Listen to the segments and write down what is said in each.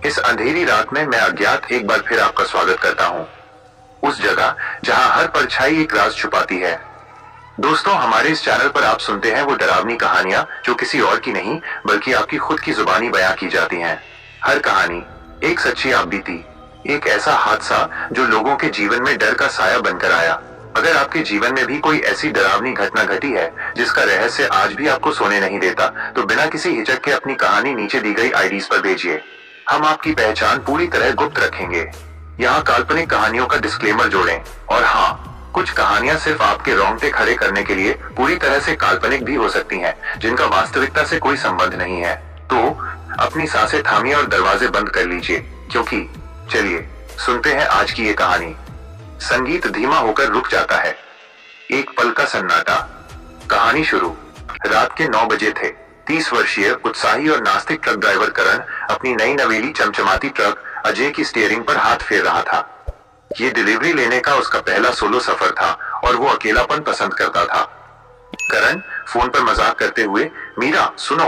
इस अंधेरी रात में मैं अज्ञात एक बार फिर आपका स्वागत करता हूँ, उस जगह जहाँ हर परछाई एक राज छुपाती है। दोस्तों, हमारे इस चैनल पर आप सुनते हैं वो डरावनी कहानियां जो किसी और की नहीं बल्कि आपकी खुद की जुबानी बयां की जाती हैं। हर कहानी एक सच्ची आप बीती, एक ऐसा हादसा जो लोगों के जीवन में डर का साया बनकर आया। अगर आपके जीवन में भी कोई ऐसी डरावनी घटना घटी है जिसका रहस्य आज भी आपको सोने नहीं देता, तो बिना किसी हिचक के अपनी कहानी नीचे दी गई आईडीज पर भेजिए। हम आपकी पहचान पूरी तरह गुप्त रखेंगे। यहाँ काल्पनिक कहानियों का डिस्क्लेमर जोड़ें, और हाँ, कुछ कहानियां सिर्फ आपके रोंगटे खड़े करने के लिए पूरी तरह से काल्पनिक भी हो सकती हैं, जिनका वास्तविकता से कोई संबंध नहीं है। तो अपनी सांसें थामिए और दरवाजे बंद कर लीजिए, क्योंकि चलिए सुनते हैं आज की ये कहानी। संगीत धीमा होकर रुक जाता है। एक पल का सन्नाटा। कहानी शुरू। रात के 9 बजे थे। 30 वर्षीय उत्साही और नास्तिक ट्रक ड्राइवर करण अपनी नई नवेली चमचमाती ट्रक अजय की स्टीयरिंग पर हाथ फेर रहा था। ये डिलीवरी लेने का उसका पहला सोलो सफर था और वो अकेलापन पसंद करता था। करण फोन पर मजाक करते हुए, मीरा सुनो,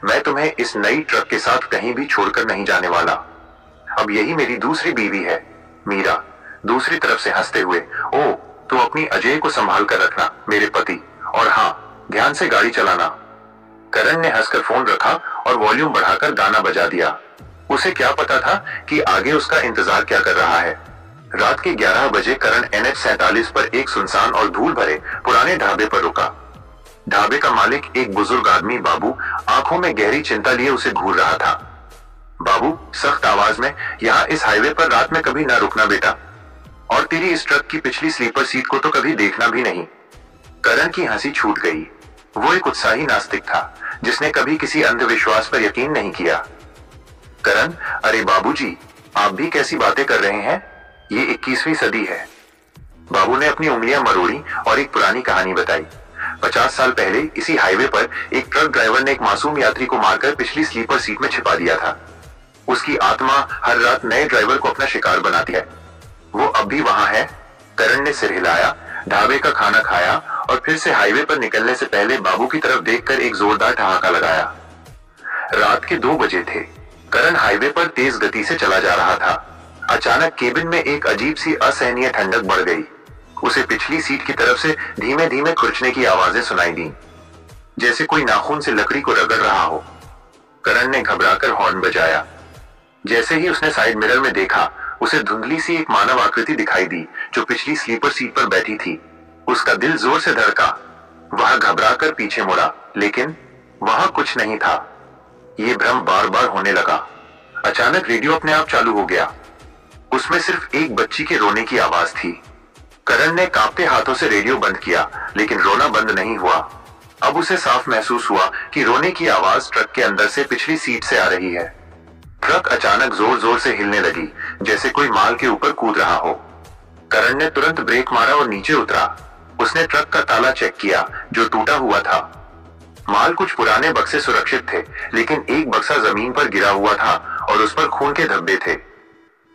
मैं तुम्हें इस नई ट्रक के साथ कहीं भी छोड़कर नहीं जाने वाला। अब यही मेरी दूसरी बीवी है। मीरा दूसरी तरफ से हंसते हुए, ओ, तो अपनी अजय को संभाल कर रखना मेरे पति, और हाँ, ध्यान से गाड़ी चलाना। करण ने हंसकर फोन रखा और वॉल्यूम बढ़ाकर गाना बजा दिया। उसे क्या पता था कि आगे उसका इंतजार क्या कर रहा है। रात के 11 बजे करण NH 47 पर एक सुनसान और धूल भरे पुराने ढाबे पर रुका। ढाबे का मालिक एक बुजुर्ग आदमी बाबू आंखों में गहरी चिंता लिए उसे घूर रहा था। बाबू सख्त आवाज में, यहाँ इस हाईवे पर रात में कभी ना रुकना बेटा, और तेरी इस ट्रक की पिछली स्लीपर सीट को तो कभी देखना भी नहीं। करण की हंसी छूट गई। वो एक उत्साही नास्तिक था जिसने कभी किसी अंधविश्वास पर यकीन नहीं किया। करण, अरे बाबूजी, आप भी कैसी बातें कर रहे हैं, ये 21वीं सदी है। बाबू ने अपनी उंगलियां मरोड़ी और एक पुरानी कहानी बताई। 50 साल पहले इसी हाईवे पर एक ट्रक ड्राइवर ने एक मासूम यात्री को मारकर पिछली स्लीपर सीट में छिपा दिया था। उसकी आत्मा हर रात नए ड्राइवर को अपना शिकार बनाती है। वो अब भी वहां है। करण ने सिर हिलाया, ढाबे का खाना खाया और फिर से हाईवे पर निकलने से पहले बाबू की तरफ देखकर एक जोरदार ठहाका लगाया। रात के 2 बजे थे। करण हाईवे पर तेज गति से चला जा रहा था। अचानक केबिन में एक अजीब सी असहनीय ठंडक बढ़ गई। उसे पिछली सीट की तरफ से धीमे धीमे खुरचने की आवाजें सुनाई दी, जैसे कोई नाखून से लकड़ी को रगड़ रहा हो। करण ने घबराकर हॉर्न बजाया। जैसे ही उसने साइड मिरर में देखा, उसे धुंधली सी एक मानव आकृति दिखाई दी जो पिछली स्लीपर सीट पर बैठी थी। उसका दिल जोर से धड़का। वह घबराकर पीछे मुड़ा, लेकिन वहां कुछ नहीं था। ये भ्रम बार बार होने लगा। अचानक रेडियो अपने आप चालू हो गया। उसमें सिर्फ एक बच्ची के रोने की आवाज थी। करण ने कांपते हाथों से रेडियो बंद किया, लेकिन रोना बंद नहीं हुआ। अब उसे साफ महसूस हुआ कि रोने की आवाज ट्रक के अंदर से पिछली सीट से आ रही है। ट्रक अचानक जोर जोर से हिलने लगी, जैसे कोई माल के ऊपर कूद रहा हो। करण ने तुरंत ब्रेक मारा और नीचे उतरा। उसने ट्रक का ताला चेक किया, जो टूटा हुआ था। माल कुछ पुराने बक्से सुरक्षित थे, लेकिन एक बक्सा जमीन पर गिरा हुआ था और उस पर खून के धब्बे थे।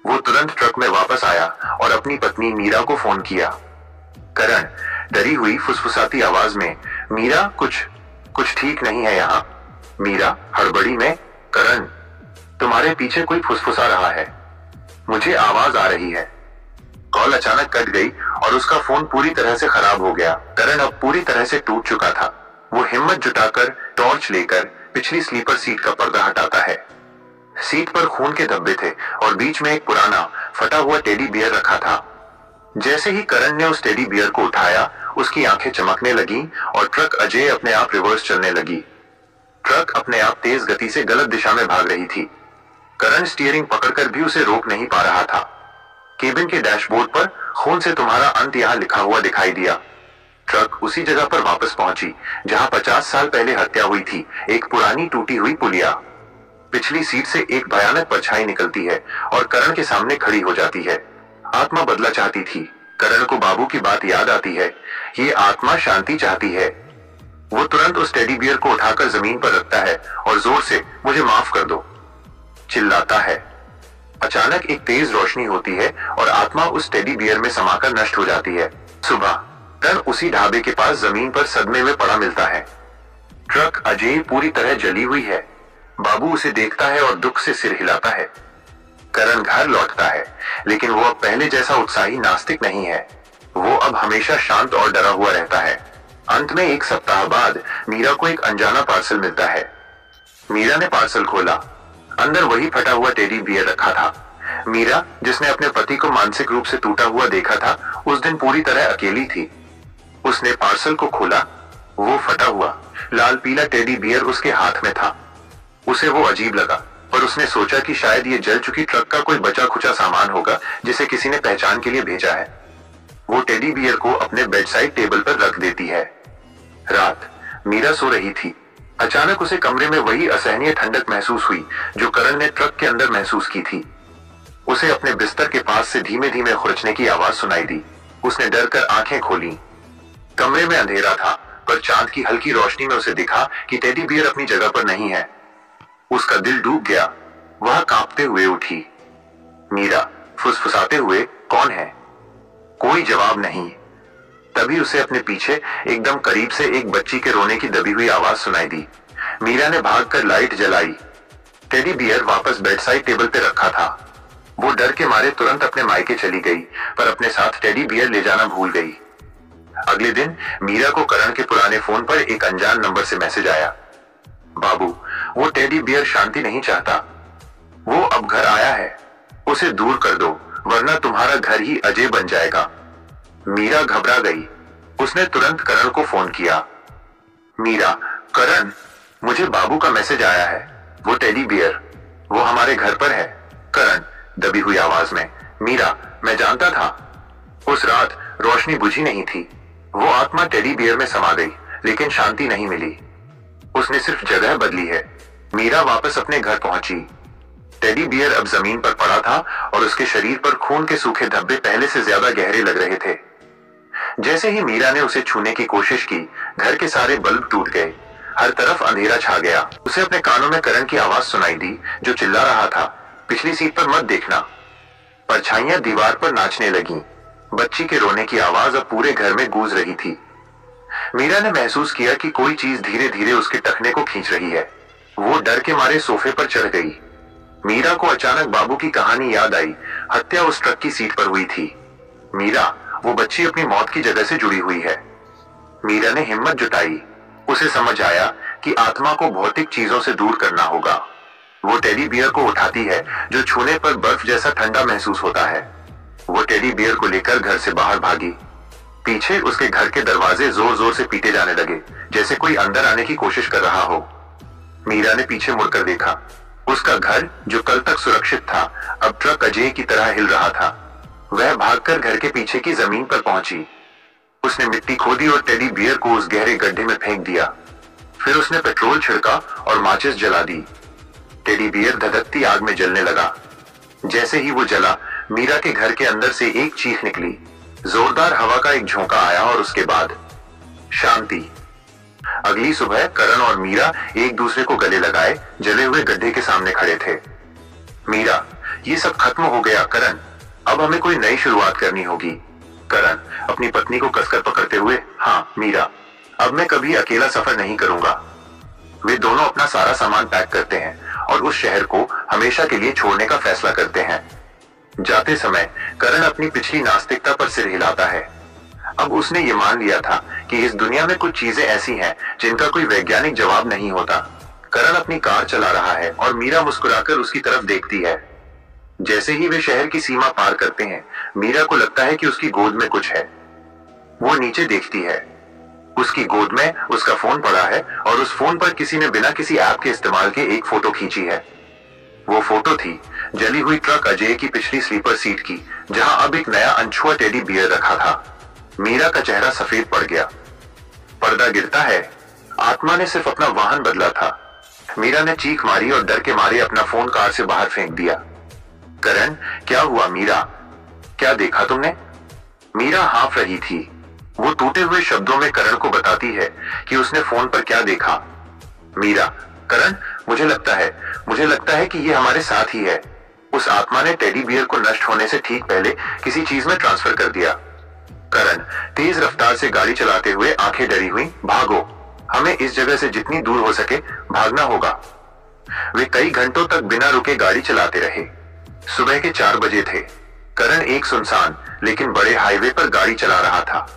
वो तुरंत ट्रक में वापस आया और अपनी पत्नी मीरा को फोन किया। करण डरी हुई फुसफुसाती आवाज में, मीरा, कुछ ठीक नहीं है यहाँ। मीरा हड़बड़ी में, करण, तुम्हारे पीछे कोई फुसफुसा रहा है, मुझे आवाज आ रही है। कॉल अचानक कट गई और उसका फोन पूरी तरह से खराब हो गया। करण अब पूरी तरह से टूट चुका था। वो हिम्मत जुटाकर टॉर्च लेकर पिछली स्लीपर सीट का पर्दा हटाता है। सीट पर खून के धब्बे थे और बीच में एक पुराना फटा हुआ टेडी बियर रखा था। जैसे ही करण ने उस टेडी बियर को उठाया, उसकी आंखें चमकने लगी और ट्रक अजय अपने आप रिवर्स चलने लगी। ट्रक अपने आप तेज गति से गलत दिशा में भाग रही थी। करण स्टीयरिंग पकड़कर भी उसे रोक नहीं पा रहा था। केबिन के डैशबोर्ड पर खून से तुम्हारा अंत यहाँ लिखा हुआ दिखाई दिया। ट्रक उसी जगह पर वापस पहुंची जहां 50 साल पहले हत्या हुई थी, एक पुरानी टूटी हुई पुलिया। पिछली सीट से एक भयानक परछाई निकलती है और करण के सामने खड़ी हो जाती है। आत्मा बदला चाहती थी। करण को बाबू की बात याद आती है। ये आत्मा शांति चाहती है। वो तुरंत उस टेडी बियर को उठाकर जमीन पर रखता है और जोर से, मुझे माफ कर दो, चिल्लाता है। अचानक एक तेज रोशनी होती है और आत्मा उस टेडी बियर में समाकर नष्ट हो जाती है। सुबह करण उसी ढाबे के पास जमीन पर सदमे में पड़ा मिलता है। ट्रक अजय पूरी तरह जली हुई है। बाबू उसे देखता है और दुख से सिर हिलाता है। करण घर लौटता है, लेकिन वो अब पहले जैसा उत्साही नास्तिक नहीं है। वो अब हमेशा शांत और डरा हुआ रहता है। अंत में 1 सप्ताह बाद मीरा को एक अनजाना पार्सल मिलता है। मीरा ने पार्सल खोला। अंदर वही फटा हुआ टेडी बियर रखा था। मीरा, जिसने अपने पति को मानसिक रूप से टूटा हुआ देखा था, उस दिन पूरी तरह अकेली थी। उसने पार्सल को खोला। वो फटा हुआ लाल पीला टेडी बियर उसके हाथ में था। उसे वो अजीब लगा, पर उसने सोचा कि शायद ये जल चुकी ट्रक का कोई बचा खुचा सामान होगा जिसे किसी ने पहचान के लिए भेजा है। वो टेडी बियर को अपने बेडसाइड टेबल पर रख देती है। रात, मीरा सो रही थी। अचानक उसे कमरे में वही असहनीय ठंडक महसूस हुई जो करण ने ट्रक के अंदर महसूस की थी। उसे अपने बिस्तर के पास से धीमे धीमे खुरचने की आवाज सुनाई दी। उसने डर कर आंखें खोली। कमरे में अंधेरा था, पर चांद की हल्की रोशनी में उसे दिखा कि टेडी बियर अपनी जगह पर नहीं है। उसका दिल डूब गया। वह कांपते हुए उठी। मीरा फुसफुसाते हुए, कौन है? कोई जवाब नहीं। तभी उसे अपने पीछे एकदम करीब से एक बच्ची के रोने की दबी हुई आवाज सुनाई दी। मीरा ने भागकर लाइट जलाई। टेडी बियर वापस बेडसाइड टेबल पे रखा था। वो डर के मारे तुरंत अपने मायके चली गई, पर अपने साथ टेडी बियर ले जाना भूल गई। अगले दिन मीरा को करण के पुराने फोन पर एक अनजान नंबर से मैसेज आया। बाबू, वो टेडी बियर शांति नहीं चाहता। वो अब घर आया है। उसे दूर कर दो, वरना तुम्हारा घर ही अजय बन जाएगा। मीरा घबरा गई। उसने तुरंत करण को फोन किया। मीरा, करण, मुझे बाबू का मैसेज आया है। वो टेडी बियर, वो हमारे घर पर है। करण दबी हुई आवाज में, मीरा, मैं जानता था। उस रात रोशनी बुझी नहीं थी। वो आत्मा टेडी बियर में समा गई, लेकिन शांति नहीं मिली। उसने सिर्फ जगह बदली है। मीरा वापस अपने घर पहुंची। टेडी बियर अब जमीन पर पड़ा था और उसके शरीर पर खून के सूखे धब्बे पहले से ज्यादा गहरे लग रहे थे। जैसे ही मीरा ने उसे छूने की कोशिश की, घर के सारे बल्ब टूट गए। हर तरफ अंधेरा छा गया। उसे अपने कानों में करण की आवाज सुनाई दी, जो चिल्ला रहा था, पिछली सीट पर मत देखना। परछाइयां दीवार पर नाचने लगीं। बच्ची के रोने की आवाज अब पूरे घर में गूंज रही थी। मीरा ने महसूस किया कि कोई चीज धीरे धीरे उसके टखने को खींच रही है। वो डर के मारे सोफे पर चढ़ गई। मीरा को अचानक बाबू की कहानी याद आई। हत्या उस ट्रक की सीट पर हुई थी। मीरा, वो बच्ची अपनी मौत की जगह से जुड़ी हुई है। मीरा ने हिम्मत जुटाई। उसे समझ आया कि आत्मा को भौतिक चीजों से दूर करना होगा। वो टेडी बियर को उठाती है, जो छूने पर बर्फ जैसा ठंडा महसूस होता है। वो टेडी बियर को लेकर घर से बाहर भागी। पीछे उसके घर के दरवाजे जोर जोर से पीटे जाने लगे, जैसे कोई अंदर आने की कोशिश कर रहा हो। मीरा ने पीछे मुड़कर देखा। उसका घर, जो कल तक सुरक्षित था, अब ट्रक अजय की तरह हिल रहा था। वह भागकर घर के पीछे की जमीन पर पहुंची। उसने मिट्टी खोदी और टेडी बियर को उस गहरे गड्ढे में फेंक दिया। फिर उसने पेट्रोल छिड़का और माचिस जला दी। टेडी बियर धधकती आग में जलने लगा। जैसे ही वो जला, मीरा के घर के अंदर से एक चीख निकली। जोरदार हवा का एक झोंका आया और उसके बाद शांति। अगली सुबह करण और मीरा एक दूसरे को गले लगाए जले हुए गड्ढे के सामने खड़े थे। मीरा, ये सब खत्म हो गया करण, अब हमें कोई नई शुरुआत करनी होगी। करण अपनी पत्नी को कसकर पकड़ते हुए, हाँ मीरा, अब मैं कभी अकेला सफर नहीं करूंगा। वे दोनों अपना सारा सामान पैक करते हैं और उस शहर को हमेशा के लिए छोड़ने का फैसला करते हैं। जाते समय करण अपनी पिछली नास्तिकता पर सिर हिलाता है। अब उसने ये मान लिया था कि इस दुनिया में कुछ चीजें ऐसी हैं जिनका कोई वैज्ञानिक जवाब नहीं होता। करण अपनी कार चला रहा है और मीरा मुस्कुराकर उसकी तरफ देखती है। जैसे ही वे शहर की सीमा पार करते हैं, मीरा को लगता है कि उसकी गोद में कुछ है। वो नीचे देखती है। उसकी गोद में उसका फोन पड़ा है और उस फोन पर किसी ने बिना किसी ऐप के इस्तेमाल के एक फोटो खींची है। वो फोटो थी जली हुई ट्रक अजय की पिछली स्लीपर सीट की, जहां अब एक नया अनछुआ टेडी बियर रखा था। मीरा का चेहरा सफेद पड़ गया। पर्दा गिरता है। आत्मा ने सिर्फ अपना वाहन बदला था। मीरा ने चीख मारी और डर के मारे अपना फोन कार से बाहर फेंक दिया। करण, क्या हुआ मीरा? क्या देखा तुमने? मीरा हाँफ रही थी। वो टूटे हुए शब्दों में करण को बताती है कि उसने फोन पर क्या देखा। मीरा, करण, मुझे लगता है कि ये हमारे साथ ही है। उस आत्मा ने टेडी बियर को नष्ट होने से ठीक पहले किसी चीज में ट्रांसफर कर दिया। करण तेज रफ्तार से गाड़ी चलाते हुए आंखें डरी हुई, भागो, हमें इस जगह से जितनी दूर हो सके भागना होगा। वे कई घंटों तक बिना रुके गाड़ी चलाते रहे। सुबह के 4 बजे थे। करण एक सुनसान लेकिन बड़े हाईवे पर गाड़ी चला रहा था।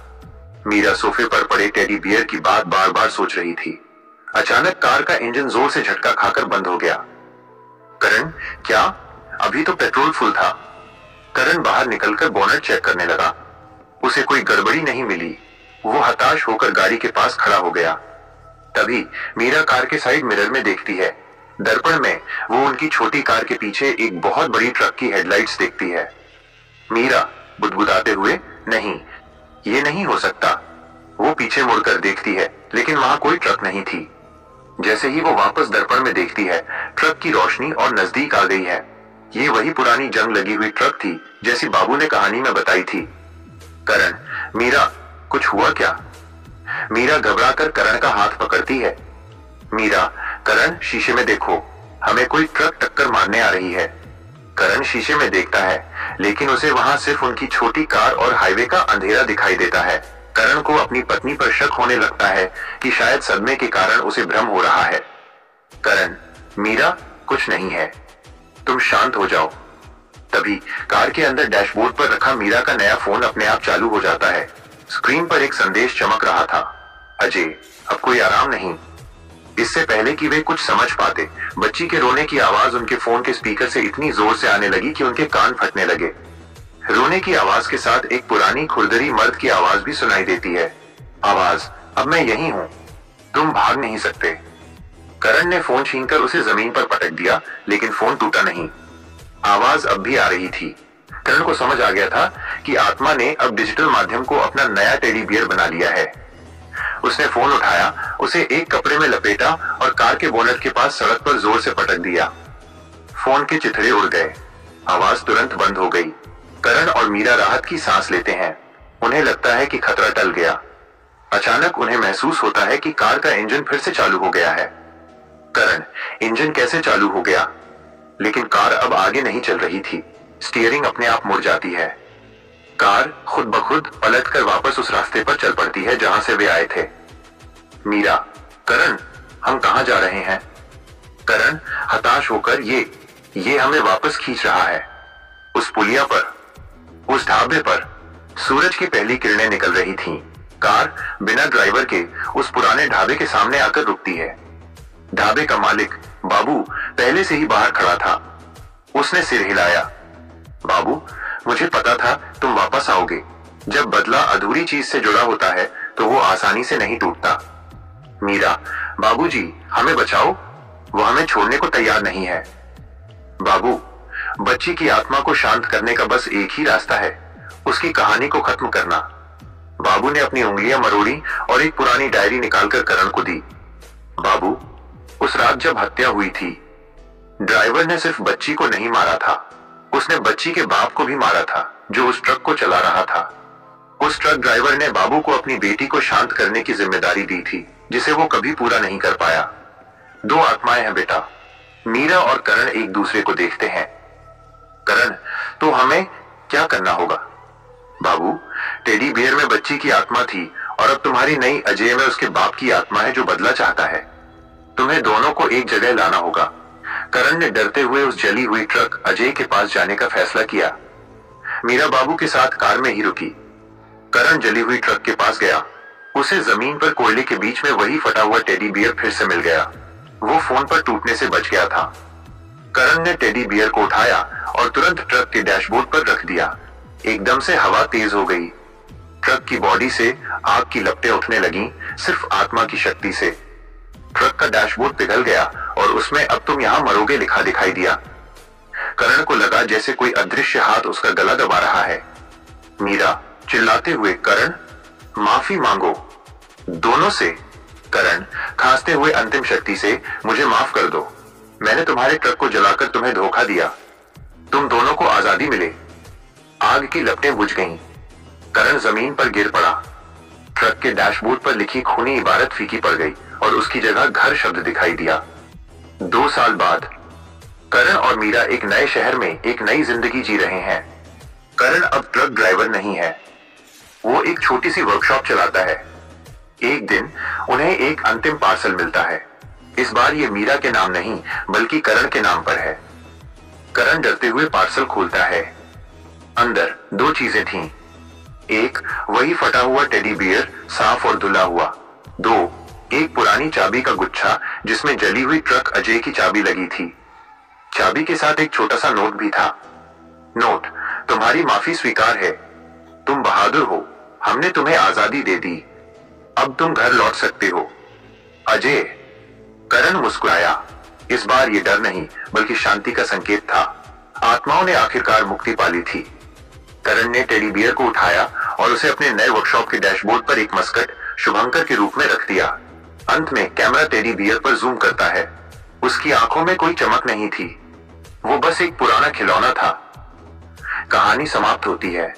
मीरा सोफे पर पड़े टेडी बियर की बात बार बार सोच रही थी। अचानक कार का इंजन जोर से झटका खाकर बंद हो गया। करण, क्या? अभी तो पेट्रोल फुल था। करण बाहर निकलकर बोनट चेक करने लगा। उसे कोई गड़बड़ी नहीं मिली। वो हताश होकर गाड़ी के पास खड़ा हो गया। तभी मीरा कार के साइड मिरर में देखती है। दर्पण में वो उनकी छोटी कार के पीछे एक बहुत बड़ी ट्रक की हेडलाइट्स देखती है। मीरा बुदबुदाते हुए, नहीं, ये नहीं हो सकता। वो पीछे मुड़कर देखती है लेकिन वहां कोई ट्रक नहीं थी। जैसे ही वो वापस दर्पण में देखती है, ट्रक की रोशनी और नजदीक आ गई है। ये वही पुरानी जंग लगी हुई ट्रक थी जैसी बाबू ने कहानी में बताई थी। करण, मीरा, कुछ हुआ क्या? मीरा घबराकर करण का हाथ पकड़ती है। मीरा, करण, शीशे में देखो, हमें कोई ट्रक टक्कर मारने आ रही है। करण शीशे में देखता है लेकिन उसे वहां सिर्फ उनकी छोटी कार और हाईवे का अंधेरा दिखाई देता है। करण को अपनी पत्नी पर शक होने लगता है कि शायद सदमे के कारण उसे भ्रम हो रहा है। करण, मीरा, कुछ नहीं है, तुम शांत हो जाओ। तभी कार के अंदर डैशबोर्ड पर रखा मीरा का नया फोन अपने आप चालू हो जाता है। स्क्रीन पर एक संदेश चमक रहा था, अजय, अब कोई आराम नहीं। इससे पहले कि वे कुछ समझ पाते, बच्ची के रोने की आवाज उनके फोन के स्पीकर से इतनी जोर से आने लगी कि उनके कान फटने लगे। रोने की आवाज के साथ एक पुरानी खुरदरी मर्द की आवाज भी सुनाई देती है। आवाज, अब मैं यही हूं, तुम भाग नहीं सकते। करण ने फोन छीनकर उसे जमीन पर पटक दिया लेकिन फोन टूटा नहीं। आवाज अब भी आ रही थी। करण को समझ आ गया था कि आत्मा ने अब डिजिटल माध्यम को अपना नया टेडी बियर बना लिया है। उसने फोन उठाया, उसे एक कपड़े में लपेटा और कार के बोनट के पास सड़क पर जोर से पटक दिया। फोन के चिथड़े उड़ गए। आवाज तुरंत बंद हो गई। करण और मीरा राहत की सांस लेते हैं। उन्हें लगता है कि खतरा टल गया। अचानक उन्हें महसूस होता है कि कार का इंजन फिर से चालू हो गया है। करण, इंजन कैसे चालू हो गया? लेकिन कार अब आगे नहीं चल रही थी। स्टीयरिंग अपने आप मुड़ जाती है। कार खुद ब खुद पलटकर वापस उस रास्ते पर चल पड़ती है जहां से वे आए थे। मीरा, करण, हम कहां जा रहे हैं? करण हताश होकर, ये हमें वापस खींच रहा है। उस पुलिया पर, उस ढाबे पर सूरज की पहली किरणें निकल रही थीं। कार बिना ड्राइवर के उस पुराने ढाबे के सामने आकर रुकती है। ढाबे का मालिक बाबू पहले से ही बाहर खड़ा था। उसने सिर हिलाया। बाबू, मुझे पता था तुम वापस आओगे। जब बदला अधूरी चीज से जुड़ा होता है तो वो आसानी से नहीं टूटता। मीरा, बाबूजी, हमें बचाओ, वो हमें छोड़ने को तैयार नहीं है। बाबू, बच्ची की आत्मा को शांत करने का बस एक ही रास्ता है, उसकी कहानी को खत्म करना। बाबू ने अपनी उंगलियां मरोड़ी और एक पुरानी डायरी निकालकर करण को दी। बाबू, उस रात जब हत्या हुई थी, ड्राइवर ने सिर्फ बच्ची को नहीं मारा था, उसने बच्ची के बाप को भी मारा था जो उस ट्रक को चला रहा था। उस ट्रक ड्राइवर ने बाबू को अपनी बेटी को शांत करने की जिम्मेदारी दी थी जिसे वो कभी पूरा नहीं कर पाया। 2 आत्माएं हैं बेटा। मीरा और करण एक दूसरे को देखते हैं। करण, तो हमें क्या करना होगा? बाबू, टेडी बियर में बच्ची की आत्मा थी और अब तुम्हारी नई अजय में उसके बाप की आत्मा है जो बदला चाहता है। तुम्हें दोनों को एक जगह लाना होगा। करण ने डरते हुए उस जली हुई ट्रक अजय के पास जाने का फैसला किया। मीरा बाबू के साथ कार में ही रुकी। करण जली हुई ट्रक के पास गया। उसे जमीन पर कोयले के बीच में वही फटा हुआ टेडी बियर फिर से मिल गया। वो फोन पर टूटने से बच गया था। करण ने टेडी बियर को उठाया और तुरंत ट्रक के डैशबोर्ड पर रख दिया। एकदम से हवा तेज हो गई। ट्रक की बॉडी से आग की लपटें उठने लगीं, सिर्फ आत्मा की शक्ति से। ट्रक का डैशबोर्ड पिघल गया और उसमें अब तुम यहां मरोगे लिखा दिखाई दिया। करण को लगा जैसे कोई अदृश्य हाथ उसका गला दबा रहा है। मीरा चिल्लाते हुए, करण, माफी मांगो दोनों से। करण खांसते हुए, अंतिम शक्ति से, मुझे माफ कर दो। मैंने तुम्हारे ट्रक को जलाकर तुम्हें धोखा दिया। तुम दोनों को आजादी मिले। आग की लपटें बुझ गईं। करण जमीन पर गिर पड़ा। ट्रक के डैशबोर्ड पर लिखी खूनी इबारत फीकी पड़ गई और उसकी जगह घर शब्द दिखाई दिया। 2 साल बाद करण और मीरा एक नए शहर में एक नई जिंदगी जी रहे हैं। करण अब ट्रक ड्राइवर नहीं है, वो एक छोटी सी वर्कशॉप चलाता है। एक दिन उन्हें एक अंतिम पार्सल मिलता है। इस बार ये मीरा के नाम नहीं बल्कि करण के नाम पर है। करण डरते हुए पार्सल खोलता है। अंदर दो चीजें थीं। एक, वही फटा हुआ टेडी बियर, साफ और धुला हुआ। दो, एक पुरानी चाबी का गुच्छा जिसमें जली हुई ट्रक अजय की चाबी लगी थी। चाबी के साथ एक छोटा सा नोट भी था। नोट, तुम्हारी माफी स्वीकार है। तुम बहादुर हो। हमने तुम्हें आजादी दे दी। अब तुम घर लौट सकते हो। अजय। करण मुस्कुराया। इस बार ये डर नहीं बल्कि शांति का संकेत था। आत्माओं ने आखिरकार मुक्ति पाली थी। करण ने टेडी बियर को उठाया और उसे अपने नए वर्कशॉप के डैशबोर्ड पर एक मस्कट शुभंकर के रूप में रख दिया। अंत में कैमरा टेडी बियर पर जूम करता है। उसकी आंखों में कोई चमक नहीं थी। वो बस एक पुराना खिलौना था। कहानी समाप्त होती है।